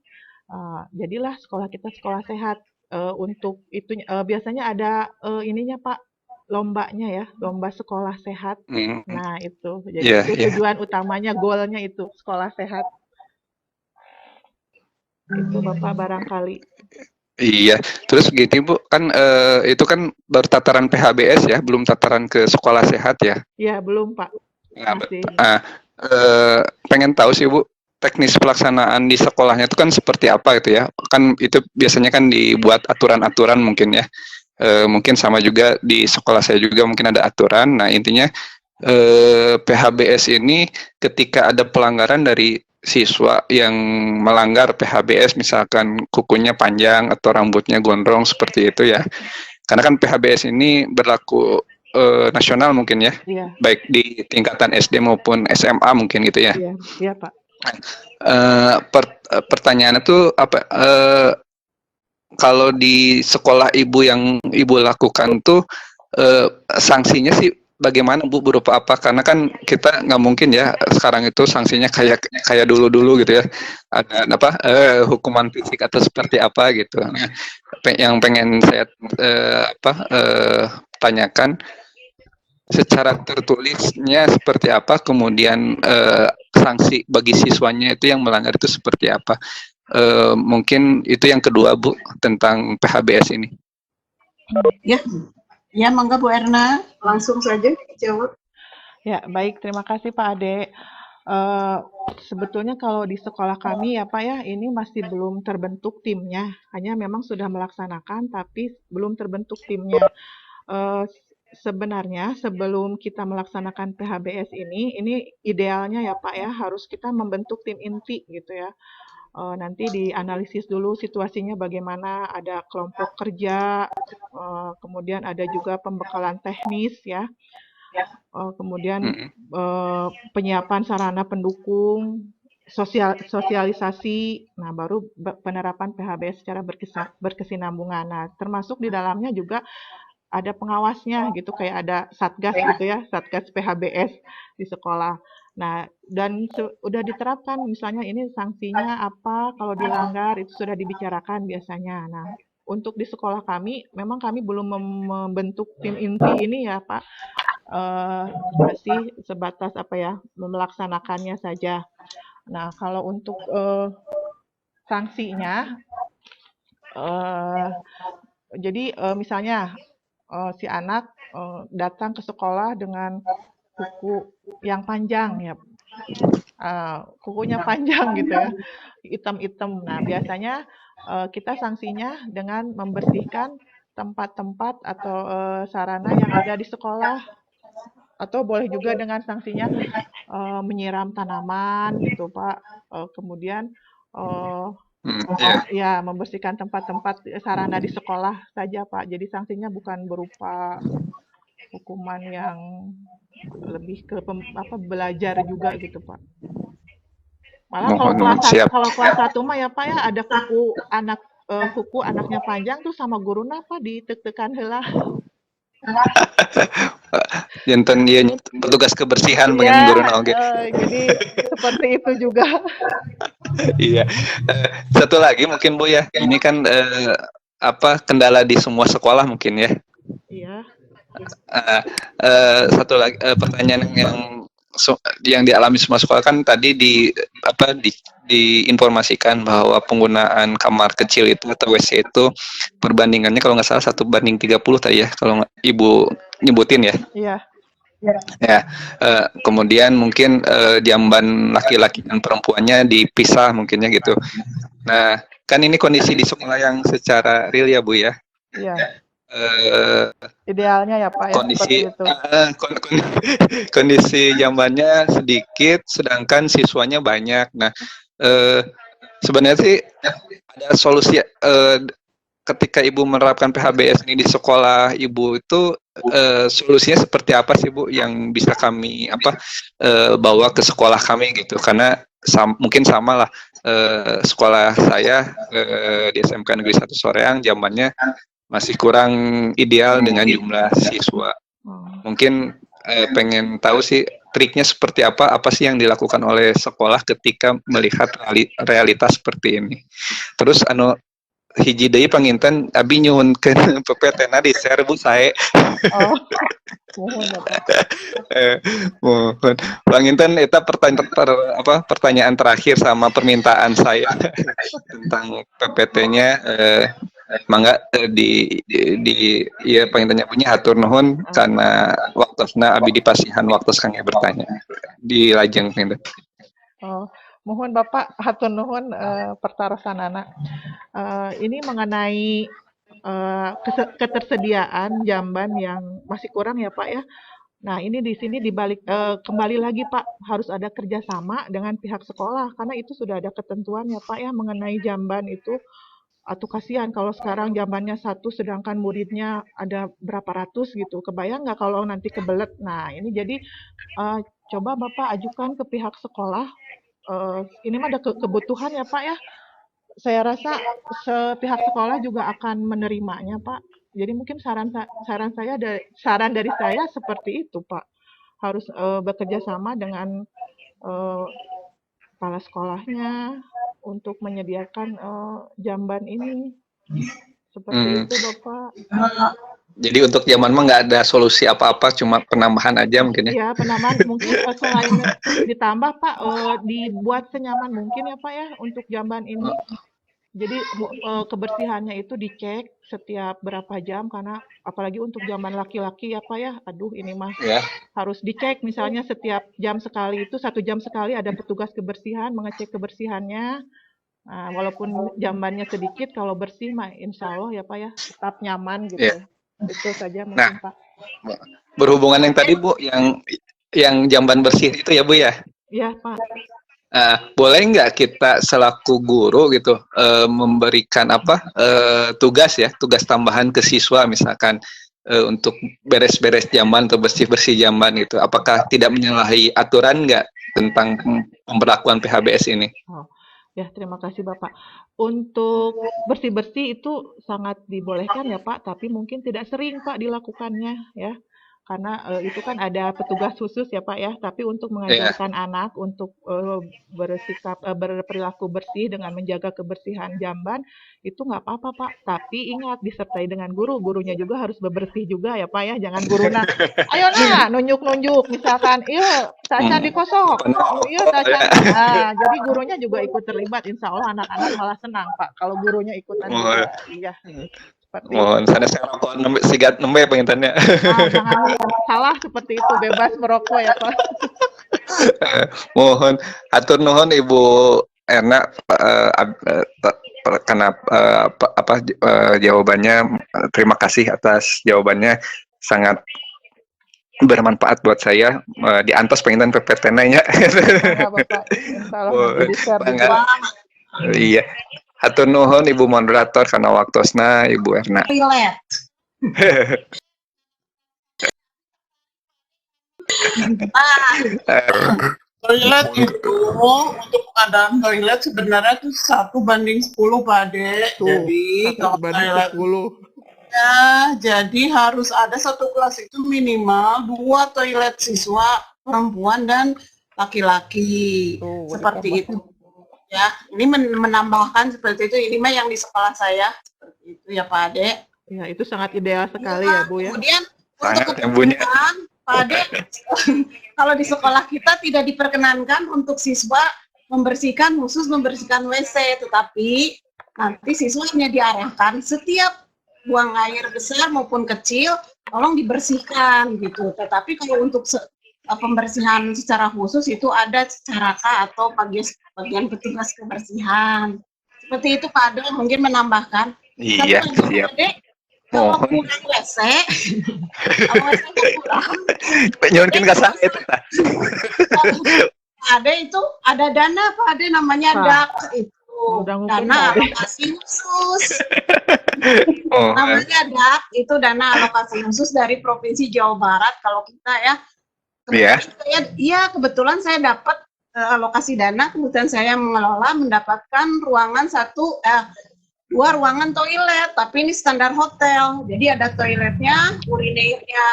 jadilah sekolah kita sekolah sehat. Untuk itu biasanya ada ininya Pak, lombanya ya, lomba sekolah sehat. Nah itu, jadi itu tujuan utamanya, goalnya itu sekolah sehat. Itu Bapak barangkali. Iya, terus gini Bu, kan itu kan baru tataran PHBS ya, belum tataran ke sekolah sehat ya? Iya, belum Pak. Masih. Pengen tahu sih Bu, teknis pelaksanaan di sekolahnya itu kan seperti apa gitu ya? Kan itu biasanya kan dibuat aturan-aturan mungkin ya. Mungkin sama juga di sekolah saya juga mungkin ada aturan. Nah intinya PHBS ini ketika ada pelanggaran dari siswa yang melanggar PHBS, misalkan kukunya panjang atau rambutnya gondrong seperti itu ya. Karena kan PHBS ini berlaku nasional mungkin ya, baik di tingkatan SD maupun SMA mungkin gitu ya. Iya Pak. Pertanyaannya tuh apa? Kalau di sekolah ibu yang ibu lakukan tuh sanksinya sih bagaimana Bu, berupa apa? Karena kan kita nggak mungkin ya sekarang itu sanksinya kayak dulu gitu ya, ada hukuman fisik atau seperti apa gitu. Nah, yang pengen saya tanyakan secara tertulisnya seperti apa, kemudian sanksi bagi siswanya itu yang melanggar itu seperti apa. Mungkin itu yang kedua Bu tentang PHBS ini. Ya, mangga Bu Erna, langsung saja jawab. Ya, baik, terima kasih Pak Ade. Sebetulnya kalau di sekolah kami ya Pak ya, ini masih belum terbentuk timnya. Hanya memang sudah melaksanakan, tapi belum terbentuk timnya. Sebenarnya sebelum kita melaksanakan PHBS ini idealnya ya Pak ya, harus kita membentuk tim inti gitu ya. Nanti dianalisis dulu situasinya bagaimana, ada kelompok kerja, kemudian ada juga pembekalan teknis ya, kemudian penyiapan sarana pendukung, sosialisasi, nah baru penerapan PHBS secara berkesinambungan. Nah, termasuk di dalamnya juga ada pengawasnya gitu, kayak ada satgas gitu ya, satgas PHBS di sekolah. Nah, dan udah diterapkan, misalnya ini sanksinya apa kalau dilanggar, itu sudah dibicarakan biasanya. Nah, untuk di sekolah kami, memang kami belum membentuk tim inti ini ya Pak, masih sebatas apa ya, melaksanakannya saja. Nah, kalau untuk sanksinya, jadi misalnya si anak datang ke sekolah dengan kuku yang panjang ya, kukunya panjang gitu ya, hitam-hitam. Nah, biasanya kita sanksinya dengan membersihkan tempat-tempat atau sarana yang ada di sekolah, atau boleh juga dengan sanksinya menyiram tanaman gitu Pak, kemudian ya membersihkan tempat-tempat sarana di sekolah saja Pak. Jadi sanksinya bukan berupa hukuman yang lebih ke belajar juga gitu Pak. Malah kalau kelas 1 mah ya Pak ya, ada kuku anaknya panjang tuh sama guruna Pak ditek-tekan heula. Jantan dia petugas kebersihan pengen guruna oke. Jadi seperti itu juga. Iya. Satu lagi mungkin Bu ya. Ini kan kendala di semua sekolah mungkin ya. Iya. Satu lagi pertanyaan yang dialami semua sekolah kan tadi diinformasikan bahwa penggunaan kamar kecil itu atau WC itu perbandingannya kalau nggak salah 1:30 tadi ya, kalau Ibu nyebutin ya. Iya. Ya, kemudian mungkin jamban laki-laki dan perempuannya dipisah mungkinnya gitu. Nah, kan ini kondisi di sekolah yang secara real ya Bu ya. Iya. Idealnya ya Pak ya, kondisi jambannya sedikit, sedangkan siswanya banyak. Nah, sebenarnya sih ada solusi ketika Ibu menerapkan PHBS ini di sekolah Ibu itu solusinya seperti apa sih Bu yang bisa kami bawa ke sekolah kami gitu, karena mungkin sama lah sekolah saya di SMK Negeri 1 Soreang jambannya masih kurang ideal dengan jumlah siswa. Mungkin pengen tahu sih triknya seperti apa sih yang dilakukan oleh sekolah ketika melihat realitas seperti ini. Terus hiji deui panginten abi nyuhunkeun PPT-na di share Bu sae. Mohon Bapak. Mohon. Panginten eta pertanyaan terakhir sama permintaan saya tentang PPT-nya mangga iya pangintennya punya hatur nuhun karena waktosna abi dipasihan waktos kangge bertanya di lajeng pinten. Mohon Bapak hatur nuhun pertarasanana. Ini mengenai ketersediaan jamban yang masih kurang ya Pak ya. Nah, ini di sini dibalik kembali lagi Pak, harus ada kerjasama dengan pihak sekolah karena itu sudah ada ketentuan ya Pak ya mengenai jamban itu. Atau kasihan kalau sekarang jambannya 1 sedangkan muridnya ada berapa ratus gitu. Kebayang nggak kalau nanti kebelet? Nah, ini jadi coba Bapak ajukan ke pihak sekolah. Ini mah ada kebutuhan ya Pak ya. Saya rasa pihak sekolah juga akan menerimanya Pak. Jadi mungkin saran dari saya seperti itu Pak. Harus bekerja sama dengan kepala sekolahnya untuk menyediakan jamban ini. Seperti itu Bapak. Jadi untuk zaman mah nggak ada solusi apa-apa, cuma penambahan aja mungkin ya? Iya, penambahan mungkin selain ditambah Pak, dibuat senyaman mungkin ya Pak ya untuk jamban ini. Jadi kebersihannya itu dicek setiap berapa jam, karena apalagi untuk jamban laki-laki ya Pak ya, aduh ini mah harus dicek misalnya setiap jam sekali, itu 1 jam sekali ada petugas kebersihan mengecek kebersihannya. Nah, walaupun jambannya sedikit, kalau bersih mah insya Allah ya Pak ya, tetap nyaman gitu. Itu saja mungkin Pak. Berhubungan yang tadi Bu, yang jamban bersih itu ya Bu ya? Iya Pak. Boleh nggak kita selaku guru gitu memberikan tugas tambahan ke siswa misalkan untuk beres-beres jamban atau bersih-bersih jamban gitu? Apakah tidak menyalahi aturan nggak tentang pemberlakuan PHBS ini. Oh, ya terima kasih Bapak. Untuk bersih-bersih itu sangat dibolehkan ya Pak, tapi mungkin tidak sering Pak dilakukannya ya. Karena itu kan ada petugas khusus ya Pak ya, tapi untuk Iya. mengajarkan anak untuk berperilaku bersih dengan menjaga kebersihan jamban itu nggak apa-apa Pak. Tapi ingat disertai dengan guru, gurunya juga harus bebersih juga ya Pak ya. Jangan guru ayo nah nunjuk-nunjuk misalkan, iya tacan dikosok, iya tacan. Nah, jadi gurunya juga ikut terlibat. Insya Allah anak-anak malah senang Pak kalau gurunya ikutan juga. Iya. Seperti Mohon sana saya rokok sigat nembe pengintannya. jangan salah seperti itu, bebas merokok ya Pak. Mohon atur nuhun Ibu Erna karena jawabannya. Terima kasih atas jawabannya, sangat bermanfaat buat saya. Diantos pengintan PPTN-nya. Bapak, insya Allah jadi share juga. Iya. Hatur nuhun Ibu moderator karena waktosna Ibu Erna. Toilet. Toilet itu untuk pengadaan toilet sebenarnya itu 1:10 Pak Ade. Jadi kalau toilet 10. ya, jadi harus ada satu kelas itu minimal 2 toilet siswa perempuan dan laki-laki. Seperti itu. Ya, ini menambahkan seperti itu. Ini mah yang di sekolah saya seperti itu ya Pak Ade. Ya, itu sangat ideal sekali ya Bu ya. Kemudian Sangat untuk yang punya. kepentingan Pak Ade, kalau di sekolah kita tidak diperkenankan untuk siswa membersihkan WC, tetapi nanti siswa hanya diarahkan setiap buang air besar maupun kecil, tolong dibersihkan gitu. Tetapi kalau untuk pembersihan secara khusus itu ada caraka atau bagian petugas kebersihan. Seperti itu Pak Ade, mungkin menambahkan. Iya, siap. Kalau kurang WC, kalau WC kurang, nyunkin ka sa itu. ada itu ada dana Pak Ade namanya DAK itu. Dana alokasi khusus. Namanya DAK itu dana alokasi khusus dari Provinsi Jawa Barat. Kalau kita ya, iya kebetulan saya dapat alokasi dana, kemudian saya mendapatkan ruangan 2 ruangan toilet, tapi ini standar hotel. Jadi ada toiletnya, urinernya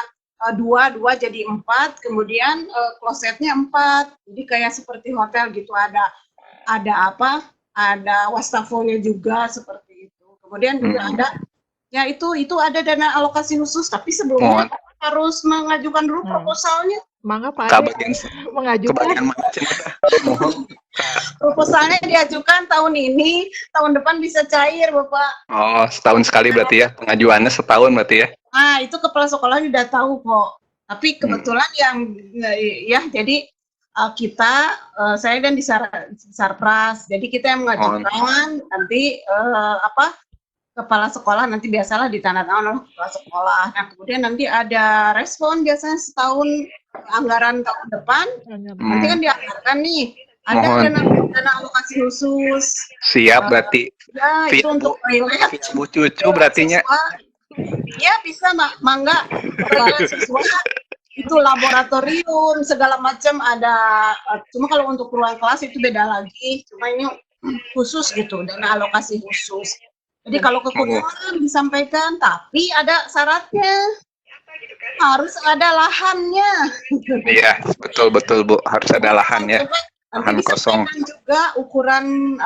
2 jadi 4, kemudian klosetnya 4. Jadi kayak seperti hotel gitu, ada wastafelnya juga seperti itu. Kemudian juga ada, ya itu ada dana alokasi khusus, tapi sebelumnya harus mengajukan dulu proposalnya. Mangga Pak Ade mengajukan. Proposalnya diajukan tahun ini, tahun depan bisa cair Bapak. Oh, setahun sekali berarti ya, pengajuannya setahun berarti ya. Nah, itu kepala sekolah udah tahu kok. Tapi kebetulan jadi saya dan di Sarpras, jadi kita yang mengajukan nanti kepala sekolah nanti biasalah ditandatangan oleh kepala sekolah. Nah, kemudian nanti ada respon biasanya setahun anggaran tahun depan. Nanti kan dianggarkan nih. Ada dana alokasi khusus. Siap berarti. Ya, itu untuk toilet. Bu Cucu berartinya. Ya, bisa Mangga. Toilet siswa itu laboratorium segala macam ada. Cuma kalau untuk ruang kelas itu beda lagi. Cuma ini khusus gitu, dana alokasi khusus. Jadi kalau kekurangan disampaikan, tapi ada syaratnya, harus ada lahannya. Iya, betul Bu, harus ada lahannya, lahan kosong. Juga ukuran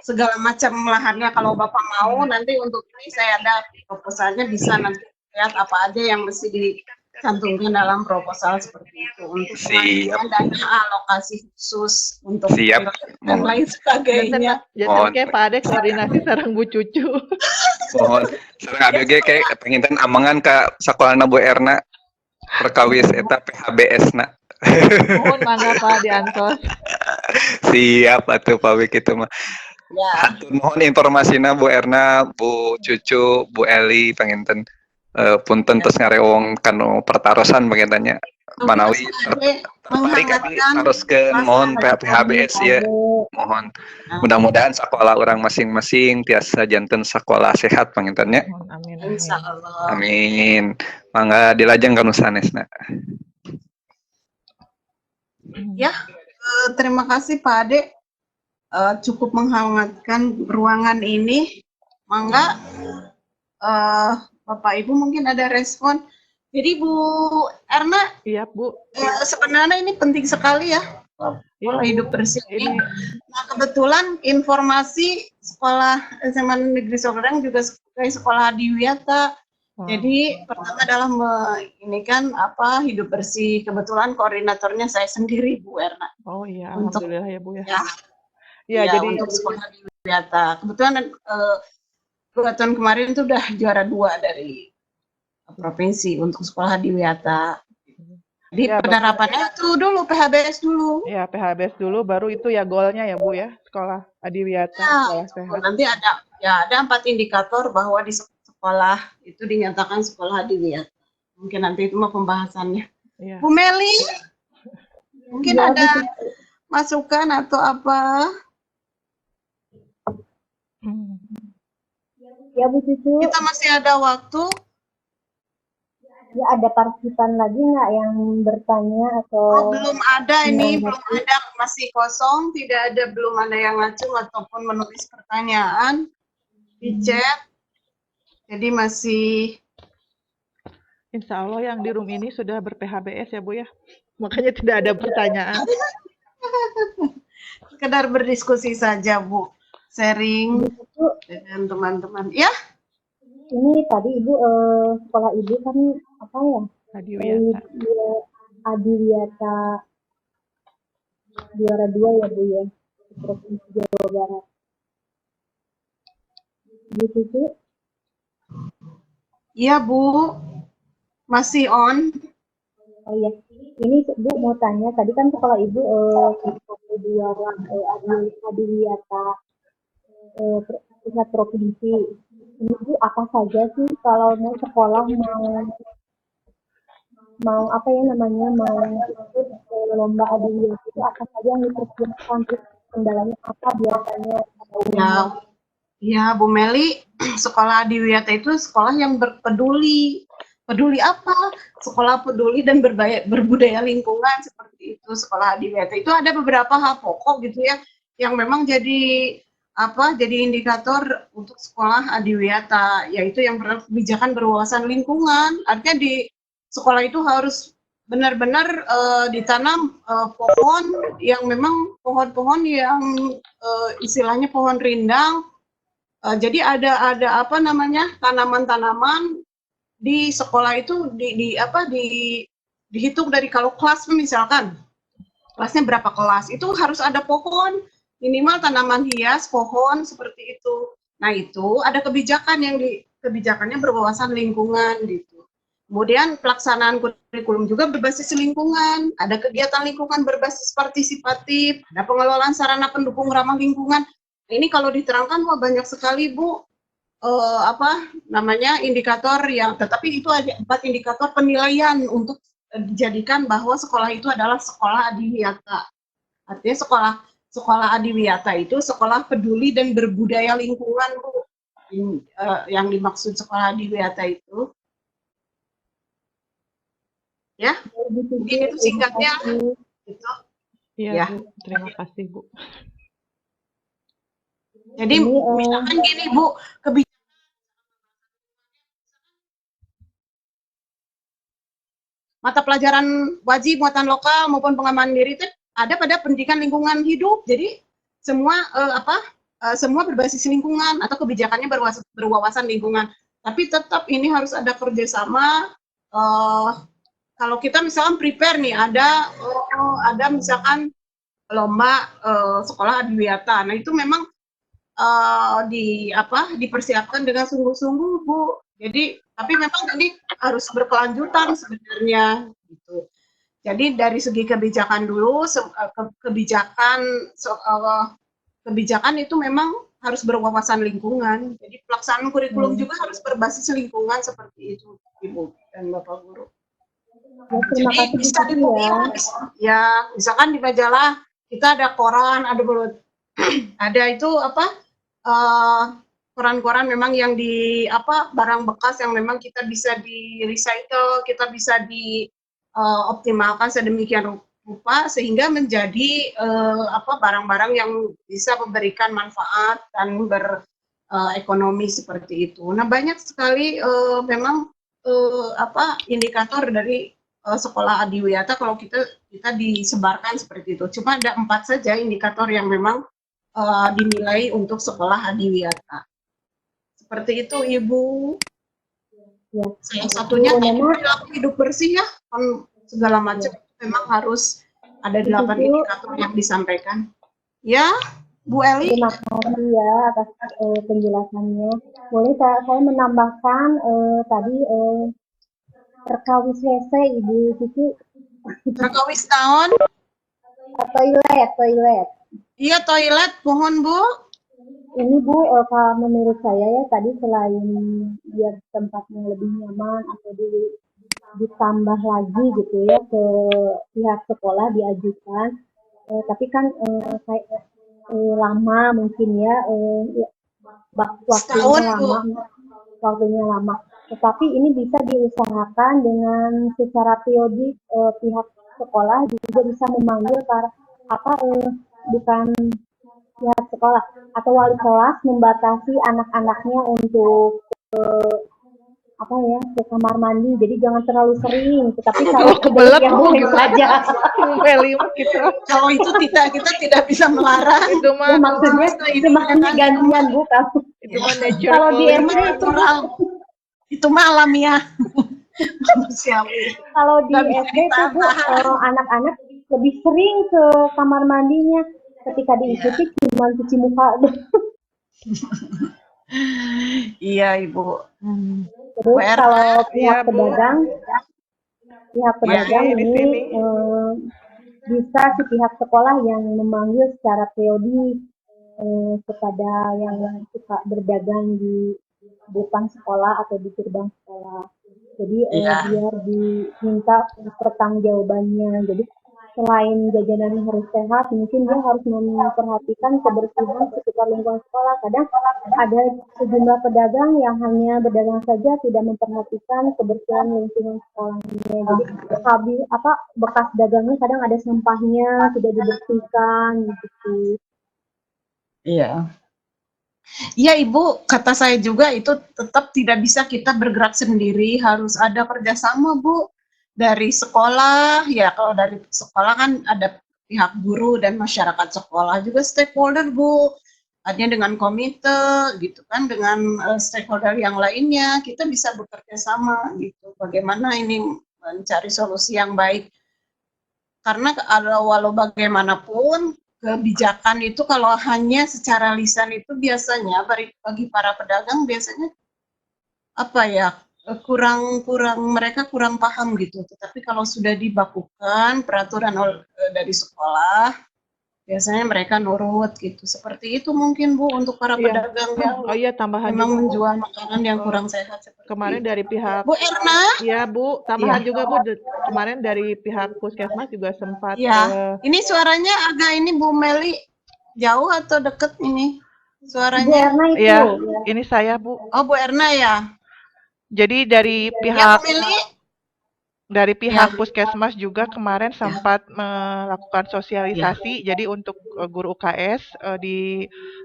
segala macam lahannya. Kalau Bapak mau, nanti untuk ini saya ada proposalnya, bisa nanti lihat apa aja yang mesti dicantumkan dalam proposal seperti itu untuk pengajuan dana alokasi khusus untuk dan lain sebagainya. Jadi kayak Pak Ade koordinasi sareng Bu Cucu. Mohon sareng ABG kayak penginten amangan ke sakolana Bu Erna perkawis eta PHBS-na. Mohon mangga Pak diantos. Siap atuh Pak Wik itu mah. Ya. Mohon informasinya Bu Erna, Bu Cucu, Bu Eli penginten punten terus ngarewong kanu pertarosan bagiannya manawi tertarik harus ke mohon PHBS ya, mohon mudah-mudahan sekolah orang masing-masing tiasa janten sekolah sehat pangintennya. Amin. Amin. Mangga dilajeng kanu sanesna. Ya, terima kasih Pak Ade. Cukup menghangatkan ruangan ini. Mangga, Bapak Ibu mungkin ada respon. Jadi Bu Erna, Iya, Bu. sebenarnya ini penting sekali ya, pola hidup bersih ini. Nah, kebetulan informasi sekolah SMA Negeri Sokredang juga sebagai sekolah adiwiyata. Jadi pertama adalah ini kan apa hidup bersih. Kebetulan koordinatornya saya sendiri Bu Erna. Oh iya, Untuk- alhamdulillah ya Bu ya. Ya, Ya, jadi untuk sekolah adiwiyata. Kebetulan 2 tahun kemarin itu udah juara 2 dari provinsi untuk sekolah adiwiyata. Jadi Ya, penerapannya itu dulu PHBS dulu. ya PHBS dulu, baru itu ya goalnya ya Bu ya, sekolah adiwiyata, sekolah sehat. Nanti ada 4 indikator bahwa di sekolah itu dinyatakan sekolah adiwiyata. Mungkin nanti itu mah pembahasannya. Iya. Bu Meli, mungkin Ya, ada masukan atau apa? Ya Bu Cucu, Kita masih ada waktu. ya ada partisipan lagi nggak yang bertanya atau Belum ada ini, menanggapi? belum ada, masih kosong, tidak ada, belum ada yang ngacung ataupun menulis pertanyaan di chat. Jadi masih Insya Allah yang di room ini sudah ber-PHBS ya Bu ya. Makanya tidak ada pertanyaan. sekedar berdiskusi saja Bu, sharing Bu Cucu, dengan teman-teman. Ya, ini tadi Ibu sekolah Ibu kan apa ya? Adiwiyata. Adiwiyata juara 2 ya Bu ya, di Provinsi Jawa Barat. Bu Cucu, iya Bu, masih on. oh iya, ini Bu mau tanya, tadi kan sekolah Ibu juara Adiwiyata tingkat provinsi. Ini Bu apa saja sih kalau mau sekolah mau apa ya namanya mau ikut lomba adiwiyata itu apa saja yang dipersiapkan, terus kendalanya apa biasanya pada umumnya? Ya Bu Meli, sekolah adiwiyata itu sekolah yang berpeduli. Peduli apa? Sekolah peduli dan berbudaya lingkungan, seperti itu sekolah adiwiyata. Itu ada beberapa hal pokok gitu ya, yang memang jadi indikator untuk sekolah adiwiyata, yaitu yang kebijakan berwawasan lingkungan. Artinya di sekolah itu harus benar-benar ditanam pohon yang memang pohon-pohon yang istilahnya pohon rindang. Jadi ada apa namanya tanaman-tanaman di sekolah itu dihitung dari kalau kelas misalkan kelasnya berapa kelas itu harus ada pohon minimal tanaman hias pohon seperti itu. Nah itu ada kebijakannya berwawasan lingkungan gitu. Kemudian pelaksanaan kurikulum juga berbasis lingkungan, ada kegiatan lingkungan berbasis partisipatif, ada pengelolaan sarana pendukung ramah lingkungan. Ini kalau diterangkan wah banyak sekali Bu indikator yang, tetapi itu ada 4 indikator penilaian untuk dijadikan bahwa sekolah itu adalah sekolah adiwiyata. Artinya sekolah adiwiyata itu sekolah peduli dan berbudaya lingkungan Bu. Yang dimaksud sekolah adiwiyata itu. Ya, mungkin itu singkatnya. Gitu. Iya Bu, terima kasih Bu. Jadi misalkan gini Bu, mata pelajaran wajib muatan lokal maupun pengembangan diri itu ada pada pendidikan lingkungan hidup. Jadi semua semua berbasis lingkungan atau kebijakannya berwawasan lingkungan. Tapi tetap ini harus ada kerjasama. Kalau kita misalkan prepare nih ada misalkan lomba sekolah adiwiyata. Nah itu memang dipersiapkan dengan sungguh-sungguh Bu. Jadi tapi memang ini harus berkelanjutan sebenarnya gitu. Jadi dari segi kebijakan dulu kebijakan itu memang harus berwawasan lingkungan. Jadi pelaksanaan kurikulum juga harus berbasis lingkungan seperti itu Ibu dan Bapak Guru. Ya, terima Jadi kasih bisa Bu Cucu ya. ya misalkan di majalah kita ada koran, ada itu koran-koran memang yang di barang bekas yang memang kita bisa di recycle, kita bisa di optimalkan sedemikian rupa sehingga menjadi barang-barang yang bisa memberikan manfaat dan berekonomi seperti itu. Nah, banyak sekali memang indikator dari sekolah adiwiyata kalau kita disebarkan seperti itu. Cuma ada 4 saja indikator yang memang dinilai untuk sekolah adiwiyata. Seperti itu, Ibu. Ya. Salah satunya perilaku hidup bersih ya, segala macam memang harus ada 8 indikator yang disampaikan. Ya, Bu Eli. Terima kasih ya atas penjelasannya. Boleh saya menambahkan tadi terkawis WC Ibu Cici. Terkawis tahun? Toilet. Iya, toilet, mohon Bu. Ini Bu, kalau menurut saya ya tadi selain biar tempatnya lebih nyaman atau ditambah lagi gitu ya ke pihak sekolah diajukan, tapi kan lama mungkin ya, waktunya lama. Tetapi ini bisa diusahakan dengan secara periodik pihak sekolah juga bisa memanggil bukan pihak sekolah atau wali kelas membatasi anak-anaknya untuk ke kamar mandi. Jadi jangan terlalu sering, tetapi kalau kebelet ya boleh saja. Kalau itu kita tidak bisa melarang. Itu mah maksudnya gantian bukan. Itu mah Kalau di SD itu mah alamiah. Manusiawi. Kalau di SD itu Bu, anak-anak lebih sering ke kamar mandinya. Ketika diikuti cuma cuci muka. Iya, Ibu. Terus kalau pihak pedagang ini bisa si pihak sekolah yang memanggil secara periodik kepada yang suka berdagang di depan sekolah atau di gerbang sekolah. Jadi biar diminta pertanggungjawabannya. Jadi selain jajanannya harus sehat, mungkin dia harus memperhatikan kebersihan sekitar lingkungan sekolah. Kadang ada sejumlah pedagang yang hanya berdagang saja, tidak memperhatikan kebersihan lingkungan sekolahnya. Jadi bekas dagangnya kadang ada sampahnya, tidak dibersihkan gitu. Iya. Iya Ibu, kata saya juga itu tetap tidak bisa kita bergerak sendiri, harus ada kerjasama Bu. Dari sekolah, ya kalau dari sekolah kan ada pihak guru dan masyarakat sekolah juga stakeholder Bu. Artinya dengan komite gitu kan, dengan stakeholder yang lainnya kita bisa bekerja sama gitu. Bagaimana ini mencari solusi yang baik. Karena walau bagaimanapun kebijakan itu kalau hanya secara lisan itu biasanya bagi para pedagang biasanya mereka kurang paham gitu. Tetapi kalau sudah dibakukan peraturan dari sekolah, biasanya mereka nurut gitu. Seperti itu mungkin Bu untuk para pedagang yang tambahan memang juga, menjual makanan yang kurang sehat. Kemarin dari pihak Bu Erna? Iya Bu, tambahan juga Bu. Kemarin dari pihak Puskesmas juga sempat. Ini suaranya agak ini Bu Meli jauh atau deket ini suaranya? Bu Erna itu. Iya, ini saya Bu. Oh Bu Erna ya. Jadi dari pihak Puskesmas juga kemarin sempat melakukan sosialisasi. Jadi untuk guru UKS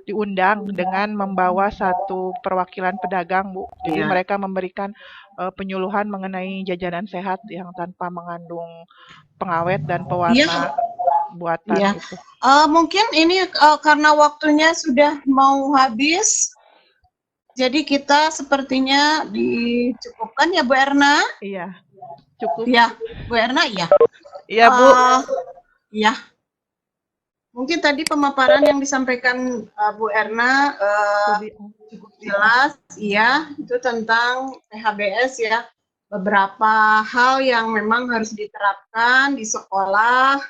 diundang dengan membawa satu perwakilan pedagang Bu. Jadi mereka memberikan penyuluhan mengenai jajanan sehat yang tanpa mengandung pengawet dan pewarna buatan itu. Mungkin ini karena waktunya sudah mau habis. Jadi kita sepertinya dicukupkan ya Bu Erna? Iya, cukup. Ya, Bu Erna ya. Iya Bu. Ya. Mungkin tadi pemaparan yang disampaikan Bu Erna cukup jelas, ya. Itu tentang PHBS ya. Beberapa hal yang memang harus diterapkan di sekolah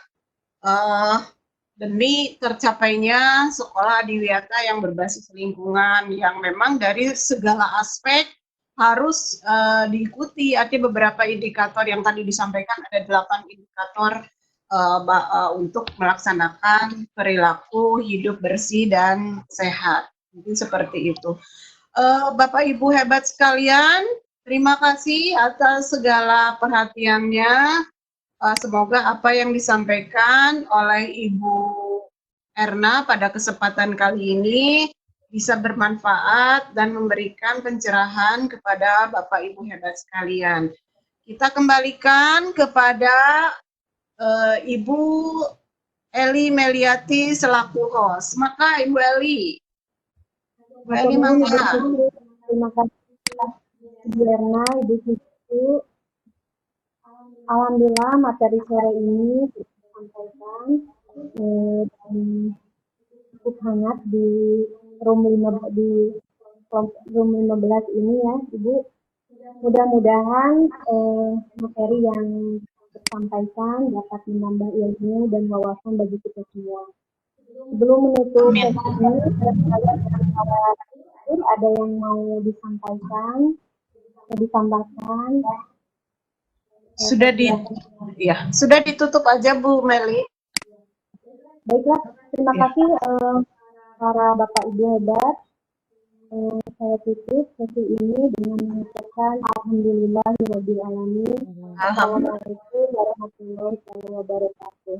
demi tercapainya sekolah adiwiyata yang berbasis lingkungan yang memang dari segala aspek harus diikuti. Artinya beberapa indikator yang tadi disampaikan ada 8 indikator untuk melaksanakan perilaku hidup bersih dan sehat. Mungkin seperti itu. Bapak Ibu hebat sekalian, terima kasih atas segala perhatiannya. Semoga apa yang disampaikan oleh Ibu Erna pada kesempatan kali ini bisa bermanfaat dan memberikan pencerahan kepada Bapak Ibu hebat sekalian. Kita kembalikan kepada Ibu Eli Meliati selaku host. Maka Ibu Eli. Ibu Eli mangga. Terima kasih Ibu Erna, Ibu Sisu. Alhamdulillah materi sore ini disampaikan dan cukup hangat di room 15 ini ya Ibu. Mudah-mudahan materi yang disampaikan dapat menambah ilmu dan wawasan bagi kita semua. Sebelum menutup sesi ini, ada yang mau disampaikan, ditambahkan? Sudah ditutup aja Bu Meli. Baiklah, terima kasih para Bapak Ibu hebat. Saya tutup sesi ini dengan mengucapkan alhamdulillahirabbil alamin. Assalamualaikum warahmatullahi wabarakatuh.